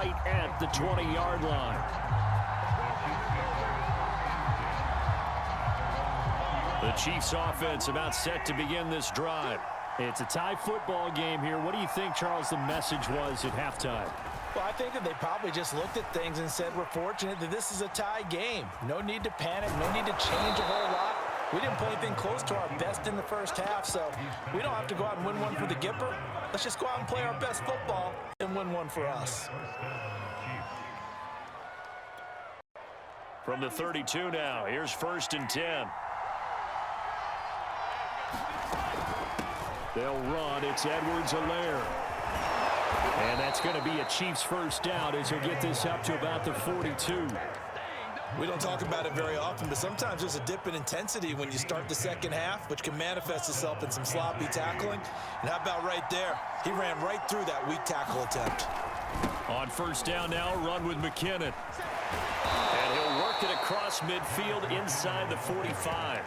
right at the 20-yard line. The Chiefs offense about set to begin this drive. It's a tie football game here. What do you think, Charles, the message was at halftime? Well, I think that they probably just looked at things and said, we're fortunate that this is a tie game. No need to panic, no need to change a whole lot. We didn't play anything close to our best in the first half, so we don't have to go out and win one for the Gipper. Let's just go out and play our best football and win one for us. From the 32 now, here's 1st and 10. They'll run. It's Edwards-Helaire. And that's going to be a Chiefs first down as he'll get this up to about the 42. We don't talk about it very often, but sometimes there's a dip in intensity when you start the second half, which can manifest itself in some sloppy tackling. And how about right there? He ran right through that weak tackle attempt. On 1st down now, run with McKinnon. And he'll work it across midfield inside the 45.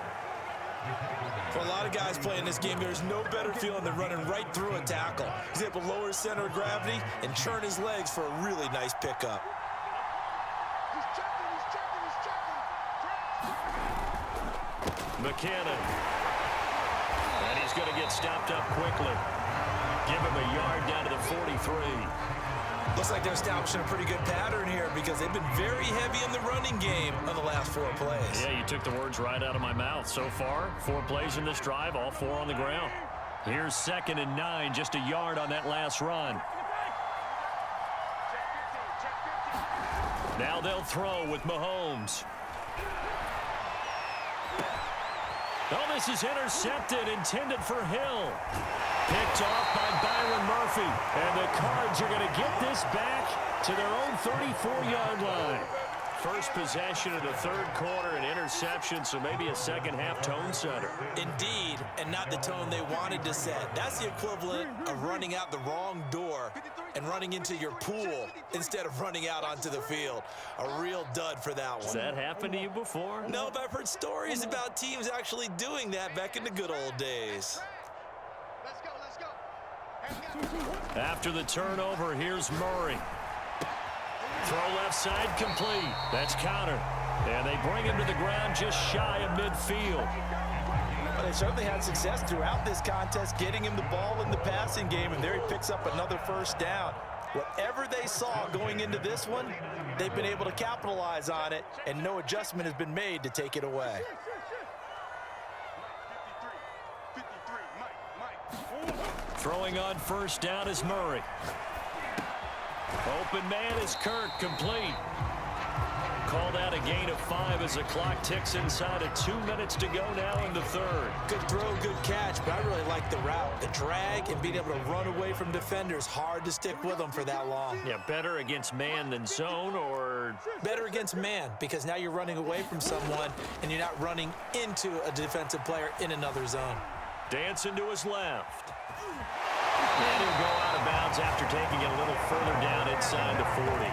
For a lot of guys playing this game, there's no better feeling than running right through a tackle. He's able to lower his center of gravity and churn his legs for a really nice pickup. McKinnon. And he's going to get stopped up quickly. Give him a yard down to the 43. Looks like they're establishing a pretty good pattern here because they've been very heavy in the running game on the last 4 plays. Yeah, you took the words right out of my mouth. So far, 4 plays in this drive, all 4 on the ground. Here's 2nd and 9, just a yard on that last run. Now they'll throw with Mahomes. Oh, this is intercepted, intended for Hill. Picked off by Byron Murphy. And the Cards are going to get this back to their own 34-yard line. First possession of the 3rd quarter, an interception, so maybe a second-half tone setter. Indeed, and not the tone they wanted to set. That's the equivalent of running out the wrong door and running into your pool instead of running out onto the field. A real dud for that one. Has that happened to you before? No, but I've heard stories about teams actually doing that back in the good old days. Let's go. After the turnover, here's Murray. Throw left side complete. That's countered. And they bring him to the ground just shy of midfield. Well, they certainly had success throughout this contest, getting him the ball in the passing game, and there he picks up another first down. Whatever they saw going into this one, they've been able to capitalize on it, and no adjustment has been made to take it away. Throwing on 1st down is Murray. Open man is Kirk, complete. Called out a gain of 5 as the clock ticks inside of 2 minutes to go now in the 3rd. Good throw, good catch, but I really like the route. The drag and being able to run away from defenders. Hard to stick with them for that long. Yeah, better against man than zone, or? Better against man, because now you're running away from someone and you're not running into a defensive player in another zone. Dancing to his left. And he'll go out of bounds after taking it a little further down inside the 40.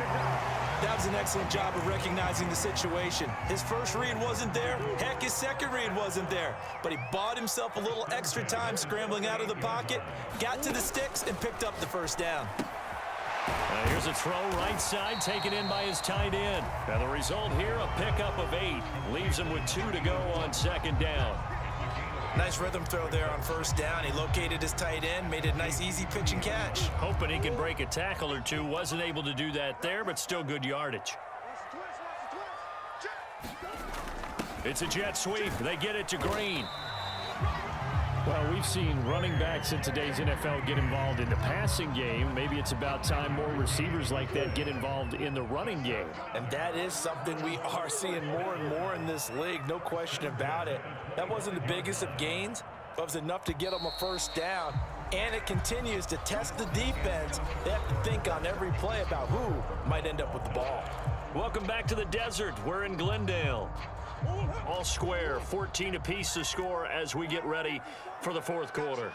That was an excellent job of recognizing the situation. His first read wasn't there. Heck, his second read wasn't there. But he bought himself a little extra time scrambling out of the pocket, got to the sticks, and picked up the first down. Here's a throw right side taken in by his tight end. Now the result here, a pickup of 8. Leaves him with 2 to go on 2nd down. Nice rhythm throw there on 1st down. He located his tight end, made a nice easy pitch and catch. Hoping he can break a tackle or two. Wasn't able to do that there, but still good yardage. It's a jet sweep. They get it to Green. Well, we've seen running backs in today's NFL get involved in the passing game. Maybe it's about time more receivers like that get involved in the running game. And that is something we are seeing more and more in this league, no question about it. That wasn't the biggest of gains, but it was enough to get them a first down. And it continues to test the defense. They have to think on every play about who might end up with the ball. Welcome back to the desert. We're in Glendale. All square, 14 apiece to score as we get ready for the 4th quarter.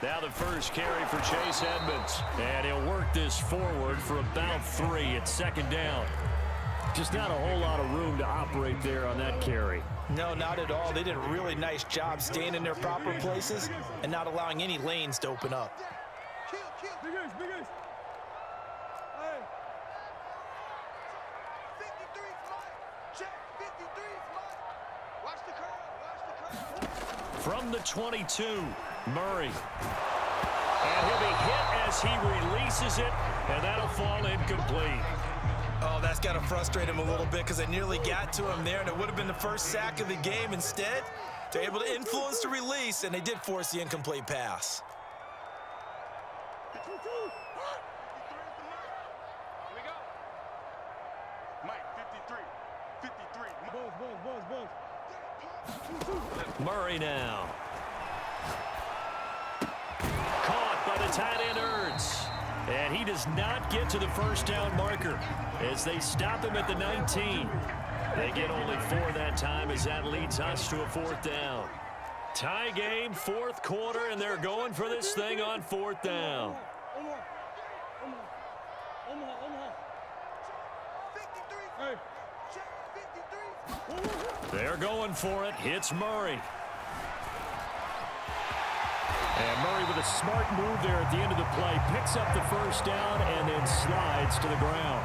Now the first carry for Chase Edmonds. And he'll work this forward for about 3 at 2nd down. Just not a whole lot of room to operate there on that carry. No, not at all. They did a really nice job staying in their proper places and not allowing any lanes to open up. Kill. Big ace. Hey. 53 Mike. Check. 53 Mike. Watch the curve. From the 22, Murray. And he'll be hit as he releases it, and that'll fall incomplete. Oh, that's got to frustrate him a little bit because they nearly got to him there, and it would have been the first sack of the game. Instead, they're able to influence the release, and they did force the incomplete pass. Here we go. Mike, 53. Murray now. Caught by the tight end Ertz. And he does not get to the first down marker as they stop him at the 19. They get only 4 that time as that leads us to a 4th down. Tie game, 4th quarter, and they're going for this thing on 4th down. They're going for it. It's Murray. And Murray with a smart move there at the end of the play. Picks up the first down and then slides to the ground.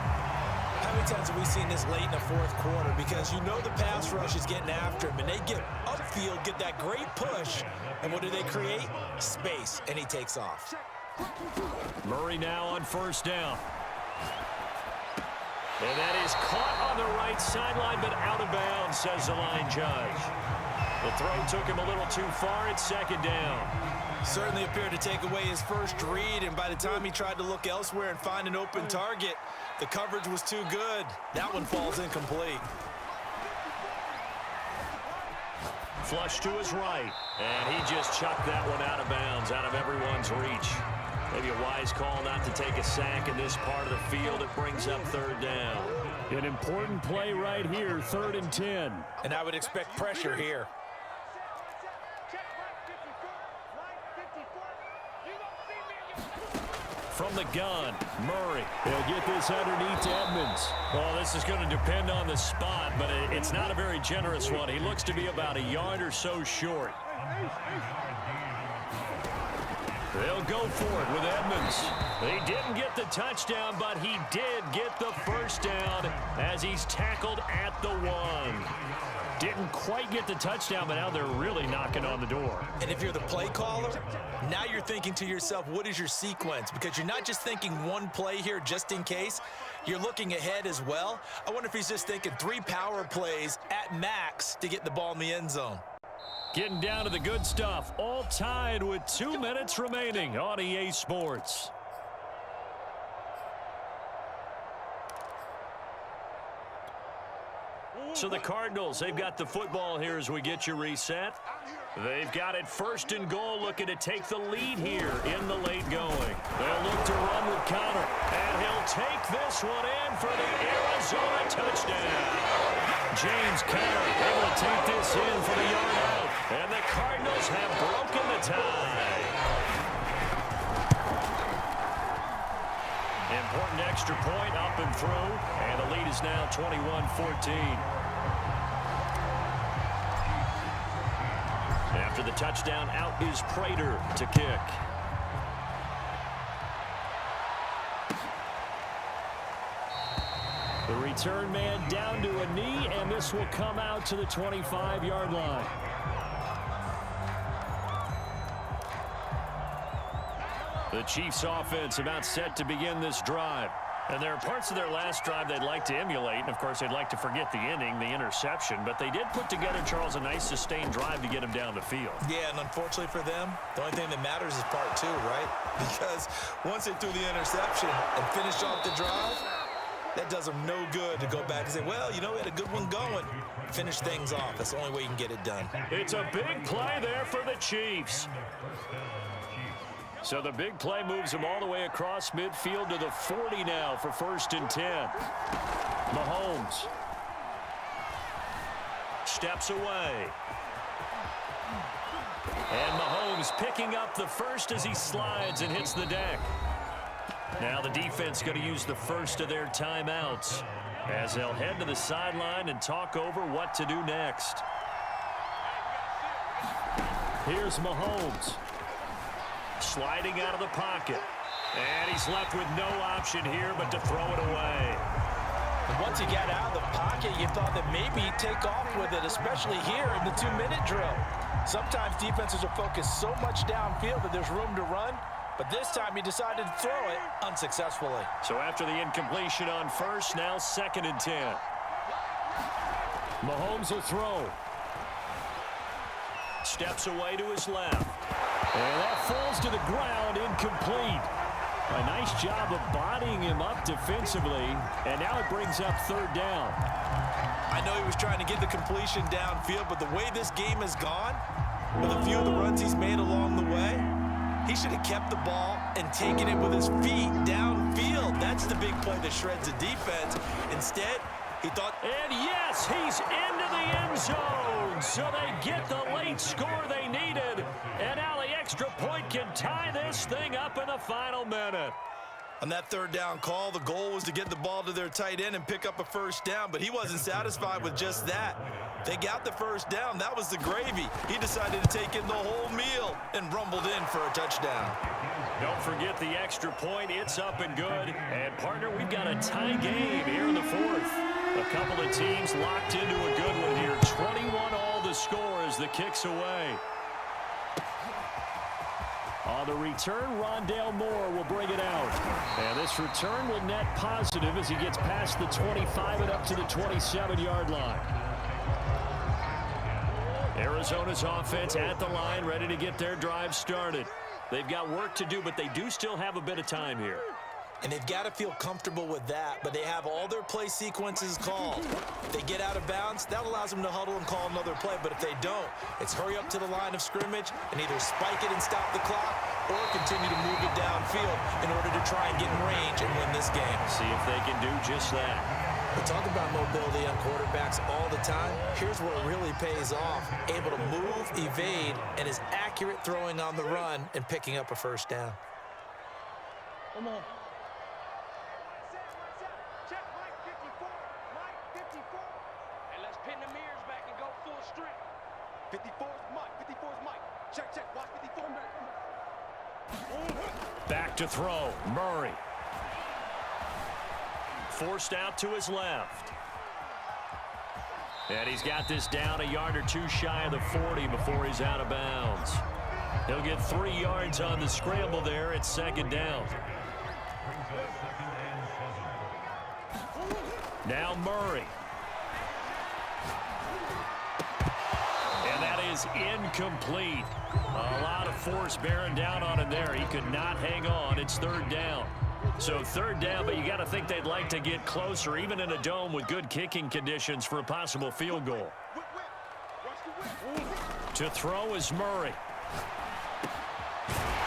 How many times have we seen this late in the 4th quarter? Because you know the pass rush is getting after him, and they get upfield, get that great push. And what do they create? Space, and he takes off. Murray now on first down. And that is caught on the right sideline, but out of bounds, says the line judge. The throw took him a little too far. It's 2nd down. Certainly appeared to take away his first read, and by the time he tried to look elsewhere and find an open target, the coverage was too good. That one falls incomplete. Flush to his right, and he just chucked that one out of bounds, out of everyone's reach. Maybe a wise call not to take a sack in this part of the field. It brings up 3rd down. An important play right here, 3rd and 10. And I would expect pressure here. From the gun, Murray. He'll get this underneath to Edmonds. Well, this is going to depend on the spot, but it's not a very generous one. He looks to be about a yard or so short. They'll go for it with Edmonds. He didn't get the touchdown, but he did get the first down as he's tackled at the 1. Didn't quite get the touchdown, but now they're really knocking on the door. And if you're the play caller, now you're thinking to yourself, what is your sequence? Because you're not just thinking one play here just in case. You're looking ahead as well. I wonder if he's just thinking 3 power plays at max to get the ball in the end zone. Getting down to the good stuff. All tied with 2 minutes remaining on EA Sports. So the Cardinals, they've got the football here as we get you reset. They've got it 1st and goal, looking to take the lead here in the late going. They'll look to run with Connor, and he'll take this one in for the Arizona touchdown. James Conner able to take this in for the yard out, and the Cardinals have broken the tie. Important extra point up and through, and the lead is now 21-14. After the touchdown, out is Prater to kick. The return man down to a knee, and this will come out to the 25-yard line. The Chiefs offense about set to begin this drive. And there are parts of their last drive they'd like to emulate. And, of course, they'd like to forget the inning, the interception. But they did put together, Charles, a nice sustained drive to get him down the field. Yeah, and unfortunately for them, the only thing that matters is part 2, right? Because once they threw the interception and finished off the drive, that does them no good to go back and say, well, you know, we had a good one going. Finish things off. That's the only way you can get it done. It's a big play there for the Chiefs. So the big play moves him all the way across midfield to the 40 now for 1st and 10. Mahomes steps away. And Mahomes picking up the first as he slides and hits the deck. Now the defense going to use the first of their timeouts. as they'll head to the sideline and talk over what to do next. Here's Mahomes. Sliding out of the pocket. And he's left with no option here but to throw it away. And once he got out of the pocket, you thought that maybe he'd take off with it, especially here in the 2-minute drill. Sometimes defenses are focused so much downfield that there's room to run, but this time he decided to throw it unsuccessfully. So after the incompletion on first, now 2nd and 10. Mahomes will throw. Steps away to his left. And that falls to the ground, incomplete. A nice job of bodying him up defensively, and now it brings up 3rd down. I know he was trying to get the completion downfield, but the way this game has gone, with a few of the runs he's made along the way, he should have kept the ball and taken it with his feet downfield. That's the big play that shreds the defense. Instead, he thought... And yes, he's into the end zone. So they get the late score they needed. And now the extra point can tie this thing up in the final minute. On that 3rd down call, the goal was to get the ball to their tight end and pick up a 1st down, but he wasn't satisfied with just that. They got the 1st down. That was the gravy. He decided to take in the whole meal and rumbled in for a touchdown. Don't forget the extra point. It's up and good. And, partner, we've got a tie game here in the 4th. A couple of teams locked into a good one here. 21-all the score as the kick's away. On the return, Rondale Moore will bring it out. And this return will net positive as he gets past the 25 and up to the 27-yard line. Arizona's offense at the line, ready to get their drive started. They've got work to do, but they do still have a bit of time here. And they've got to feel comfortable with that, but they have all their play sequences called. If they get out of bounds, that allows them to huddle and call another play, but if they don't, it's hurry up to the line of scrimmage and either spike it and stop the clock or continue to move it downfield in order to try and get in range and win this game. See if they can do just that. We talk about mobility on quarterbacks all the time. Here's where it really pays off. Able to move, evade, and is accurate throwing on the run and picking up a 1st down. Come on. Check Mike 54. Mike 54. And let's pin the mirrors back and go full strength. 54 is Mike. 54 is Mike. Check, check. Watch 54. Back to throw. Murray. Forced out to his left. And he's got this down a yard or two shy of the 40 before he's out of bounds. He'll get 3 yards on the scramble there at 2nd down. Now Murray. And that is incomplete. A lot of force bearing down on him there. He could not hang on. It's 3rd down. So 3rd down, but you got to think they'd like to get closer, even in a dome with good kicking conditions for a possible field goal. To throw is Murray.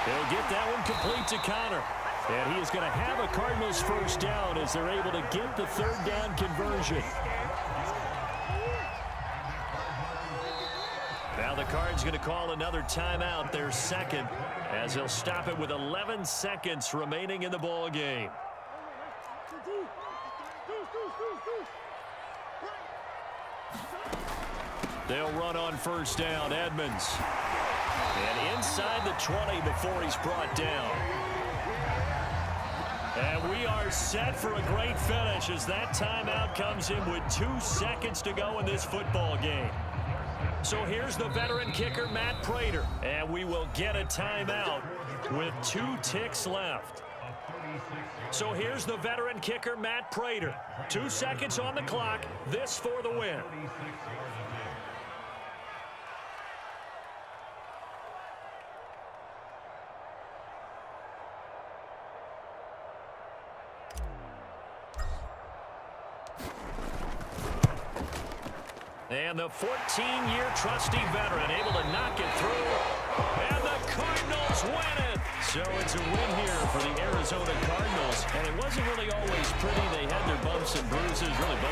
He'll get that one complete to Connor. And he is going to have a Cardinals 1st down as they're able to get the 3rd down conversion. Now the Cards going to call another timeout, their 2nd, as he'll stop it with 11 seconds remaining in the ball game. They'll run on 1st down, Edmonds. And inside the 20 before he's brought down. And we are set for a great finish as that timeout comes in with 2 seconds to go in this football game. So here's the veteran kicker, Matt Prater. And we will get a timeout with 2 ticks left. So here's the veteran kicker, Matt Prater. 2 seconds on the clock. This for the win. And the 14-year trusty veteran able to knock it through. And the Cardinals win it. So it's a win here for the Arizona Cardinals. And it wasn't really always pretty. They had their bumps and bruises, really both.